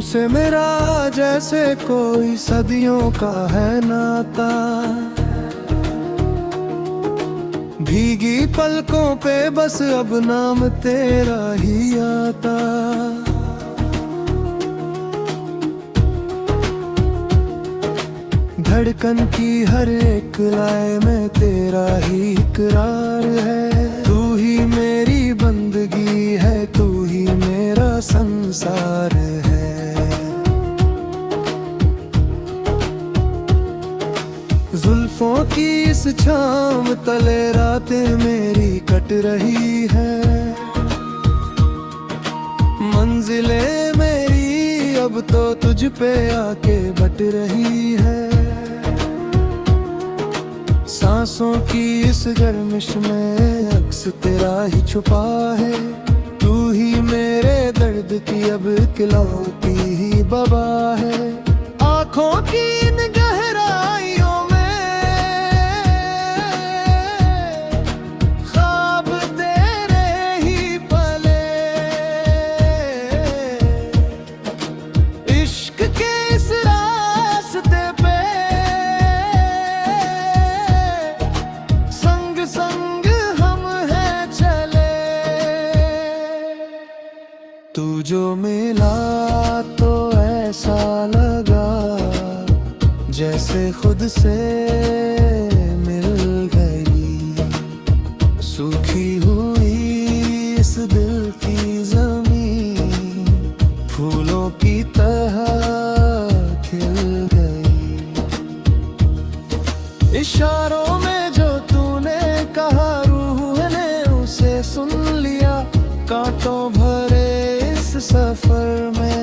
तुमसे मेरा जैसे कोई सदियों का है नाता, भीगी पलकों पे बस अब नाम तेरा ही आता। धड़कन की हर एक लय में तेरा ही इकरार है। तू ही मेरी बंदगी है, तू ही मेरा संसार है। जुल्फों की इस छाँव तले रातें मेरी कट रही है। मंजिलें मेरी अब तो तुझ पे आके बट रही है। सांसों की इस गर्मिश में अक्स तेरा ही छुपा है। तू ही मेरे दर्द की अब इकलौती ही बबा है। आँखों की इन गहराइयों में ख्वाब तेरे ही पले। इश्क के इस रास्ते पे संग संग हम हैं चले। तू जो मिला तो ऐसा लगा जैसे खुद से मिल गई। सूखी हुई इस दिल की ज़मीन फूलों की तरह खिल गई। इशारों में जो तूने कहा रूह ने उसे सुन लिया। कांटों भरे इस सफर में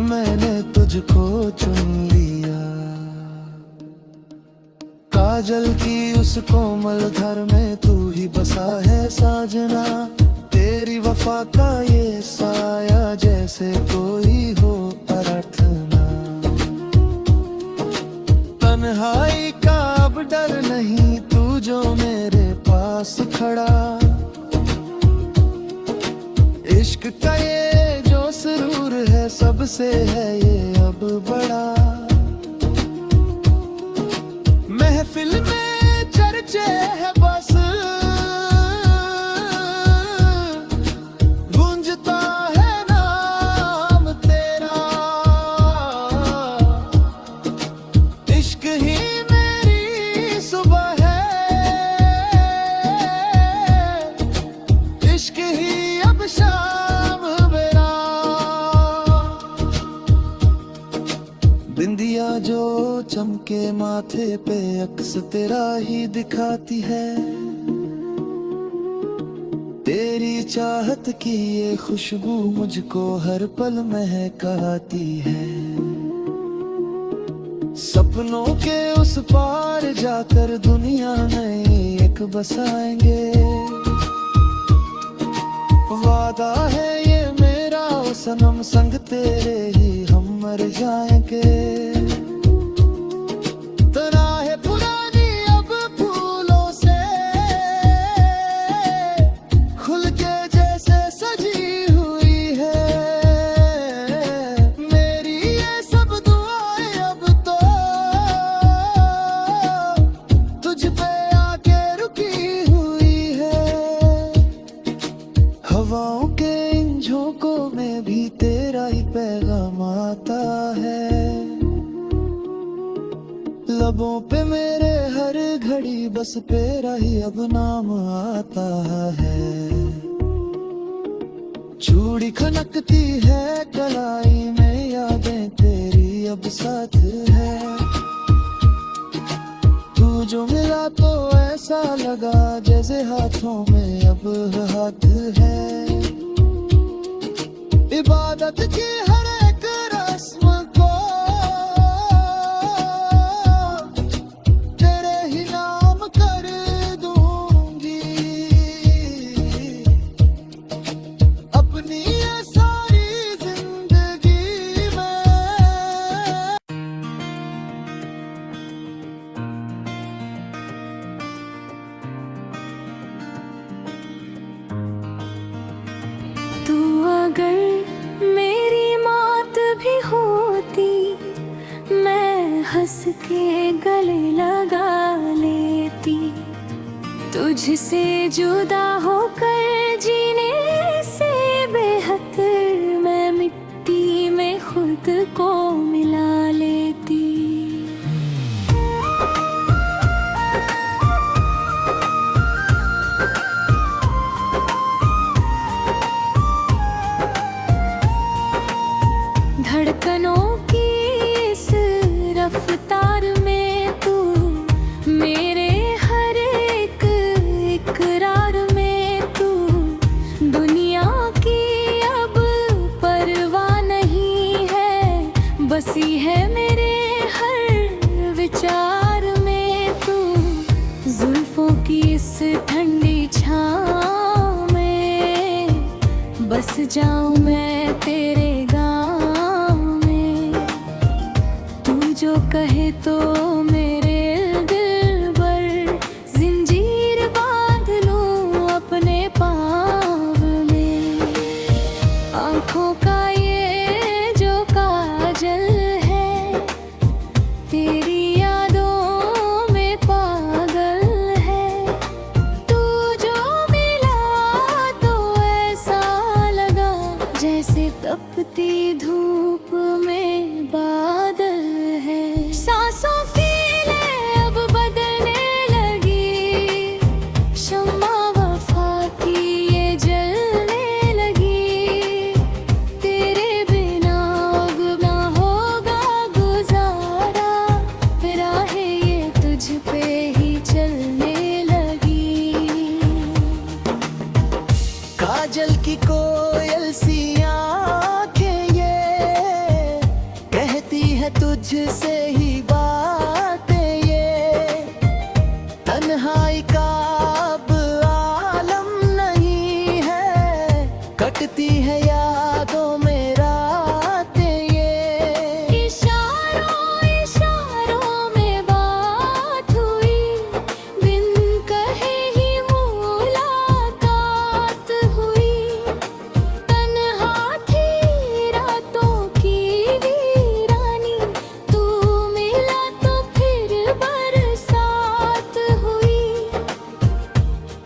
मैंने तुझको चुन लिया। काजल की उस कोमल घर में तू ही बसा है साजना। तेरी वफा का ये साया जैसे कोई हो अर्थना। तन्हाई का अब डर नहीं, तू जो मेरे पास खड़ा। इश्क का ये जो सुरूर है सबसे है ये अब बड़ा। महफिल में चर्चे है बस गूंजता है नाम तेरा। इश्क ही मेरी सुबह है, इश्क ही अब शाम मेरा। बिंदिया जो चमके माथे पे अक्स तेरा ही दिखाती है। तेरी चाहत की ये खुशबू मुझको हर पल महकाती है। सपनों के उस पार जाकर दुनिया नई एक बसाएंगे। वादा है ये मेरा ओ सनम, संग तेरे ही हम मर जाएंगे। तना है पुरानी अब फूलों से खुल के जैसे सजी हुई है। मेरी ये सब दुआएं अब तो तुझ पे आके रुकी हुई है। हवाओं के इन झोंकों में भी तेरा ही पैगाम आता है। लबों पे मेरे हर घड़ी बस तेरा ही अब नाम आता है। चूड़ी खनकती है कलाई में, यादें तेरी अब साथ है। तू जो मिला तो ऐसा लगा जैसे हाथों में अब हाथ है। इबादत की हर एक रस्म को तेरे ही नाम कर दूंगी। अपनी ये सारी जिंदगी में। तू अगर मेरे के गले लगा लेती। तुझसे जुदा होकर जीने से बेहतर मैं मिट्टी में खुद को मिला लेती। धड़कनों की इस रफ्तार में तू मेरे हर एक इकरार में तू दुनिया की अब परवाह नहीं है, बसी है मेरे हर विचार में तू। जुल्फों की इस ठंडी छाँव में बस जाऊं मैं तेरे जो कहे तो मेरे दिल पर जिंजीर बांध लूं अपने पाँव में। आँखों का ये जो काजल है तेरी यादों में पागल है। तू जो मिला तो ऐसा लगा जैसे तपती धूप में बादल। सांसों की ले अब बदलने लगी, शम्मा वफा की ये जलने लगी। तेरे बिना अब ना होगा गुजारा, फिर आहे ये तुझ पे ही चलने लगी। काजल की कोयल सी आँखें ये कहती है तुझसे ही बातें ये। तन्हाई का अब आलम नहीं है, कटती है यादों में रातें ये। इशारों इशारों में बात हुई, बिन कहे ही मुलाकात हुई। तन्हा थी रातों की वीरानी, तू मिला तो फिर बरसात हुई।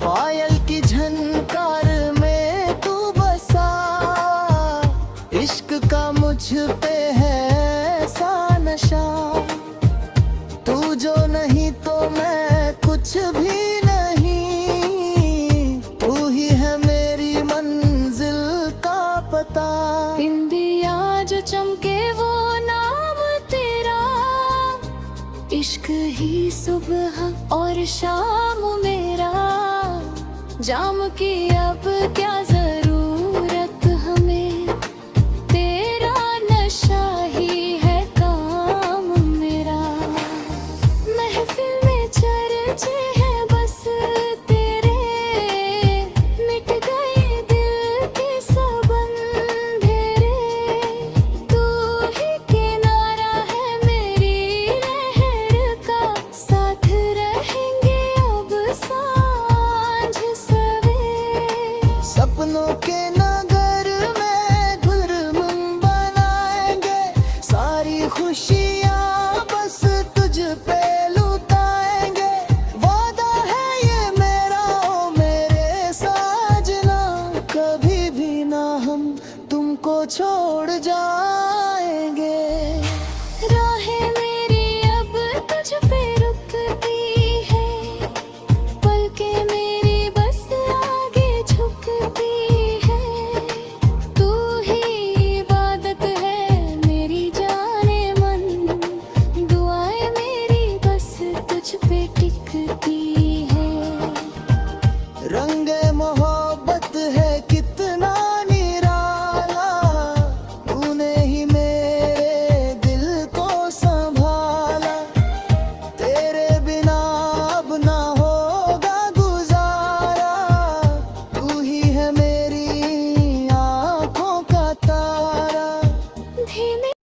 पायल की झनकार में तू बसा, इश्क का मुझ पे है ऐसा नशा। तू जो नहीं तो मैं कुछ भी नहीं, तू ही है मेरी मंजिल का पता। बिंदिया जो चमके वो नाम तेरा, इश्क ही सुबह और शाम मेरा। जाम की अब क्या जरूरत हमें, तेरा नशा ही है काम मेरा। महफिल में चर्चे हैं बस तेरे, मिट गए दिल के सब अंधेरे। तू ही किनारा है मेरी लहर का, साथ रहेंगे अब सांझ सवेरे। सपनों के नगर में गुलमन बनाएंगे, सारी खुशियाँ बस तुझ पे लुटाएंगे। वादा है ये मेरा ओ मेरे साजना, कभी भी ना हम तुमको छोड़ जाएंगे। राहें मेरी अब तुझ पे रुकती है, पलकें मेरी बस आगे झुकती है। तू ही इबादत है मेरी जाने मन, दुआएं मेरी बस तुझ पे टिकती है। रंगे मोहब्बत है कितना निराला, तूने ही मेरे दिल को संभाला। तेरे बिना अब ना होगा गुजारा, तू ही है मेरी आँखों का तारा। धीमे